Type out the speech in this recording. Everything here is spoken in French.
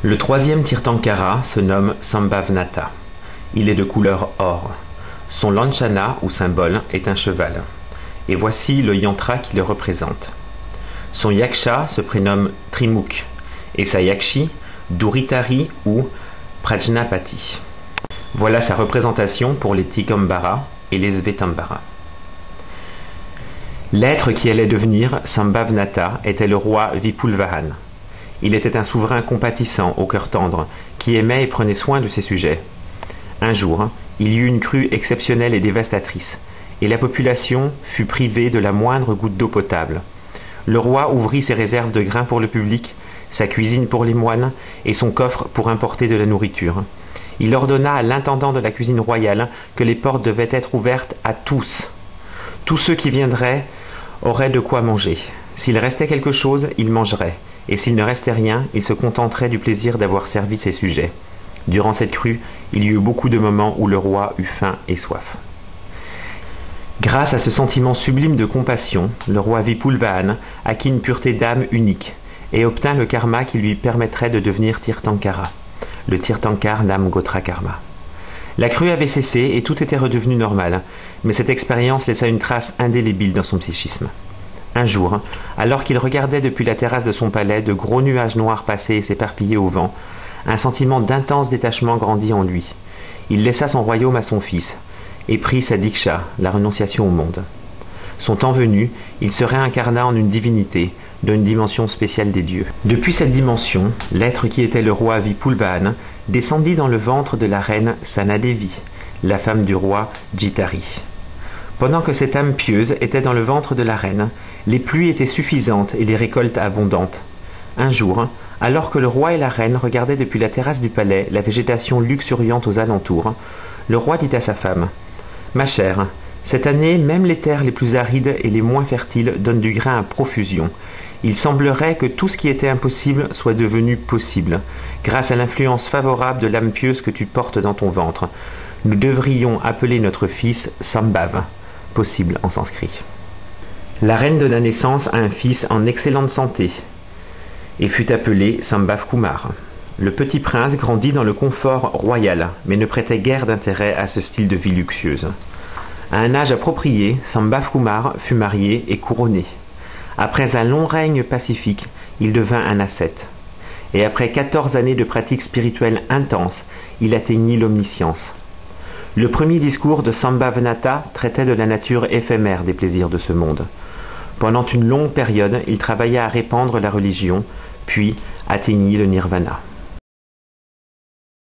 Le troisième Tirthankara se nomme Sambhavnata. Il est de couleur or. Son lanchana ou symbole est un cheval. Et voici le yantra qui le représente. Son yaksha se prénomme Trimukh et sa yakshi Duritari ou Prajnapati. Voilà sa représentation pour les Tigambara et les Svetambara. L'être qui allait devenir Sambhavnata était le roi Vipulvahan. Il était un souverain compatissant, au cœur tendre, qui aimait et prenait soin de ses sujets. Un jour, il y eut une crue exceptionnelle et dévastatrice, et la population fut privée de la moindre goutte d'eau potable. Le roi ouvrit ses réserves de grains pour le public, sa cuisine pour les moines, et son coffre pour importer de la nourriture. Il ordonna à l'intendant de la cuisine royale que les portes devaient être ouvertes à tous. Tous ceux qui viendraient auraient de quoi manger. S'il restait quelque chose, ils mangeraient, et s'il ne restait rien, ils se contenteraient du plaisir d'avoir servi ses sujets. Durant cette crue, il y eut beaucoup de moments où le roi eut faim et soif. Grâce à ce sentiment sublime de compassion, le roi Vipulvahan acquit une pureté d'âme unique et obtint le karma qui lui permettrait de devenir Tirthankara, le Tirthankar Nam Gotra Karma. La crue avait cessé et tout était redevenu normal, mais cette expérience laissa une trace indélébile dans son psychisme. Un jour, alors qu'il regardait depuis la terrasse de son palais de gros nuages noirs passer et s'éparpiller au vent, un sentiment d'intense détachement grandit en lui. Il laissa son royaume à son fils et prit sa diksha, la renonciation au monde. Son temps venu, il se réincarna en une divinité, d'une dimension spéciale des dieux. Depuis cette dimension, l'être qui était le roi Vipulvahan descendit dans le ventre de la reine Sanadevi, la femme du roi Jitari. Pendant que cette âme pieuse était dans le ventre de la reine, les pluies étaient suffisantes et les récoltes abondantes. Un jour, alors que le roi et la reine regardaient depuis la terrasse du palais la végétation luxuriante aux alentours, le roi dit à sa femme : « Ma chère, cette année, même les terres les plus arides et les moins fertiles donnent du grain à profusion. Il semblerait que tout ce qui était impossible soit devenu possible, grâce à l'influence favorable de l'âme pieuse que tu portes dans ton ventre. Nous devrions appeler notre fils Sambhav, possible en sanskrit. » La reine donna naissance à un fils en excellente santé et fut appelé Sambhav Kumar. Le petit prince grandit dans le confort royal, mais ne prêtait guère d'intérêt à ce style de vie luxueuse. À un âge approprié, Sambhav Kumar fut marié et couronné. Après un long règne pacifique, il devint un ascète. Et après 14 années de pratique spirituelle intense, il atteignit l'omniscience. Le premier discours de Sambhavnata traitait de la nature éphémère des plaisirs de ce monde. Pendant une longue période, il travailla à répandre la religion, puis atteignit le nirvana.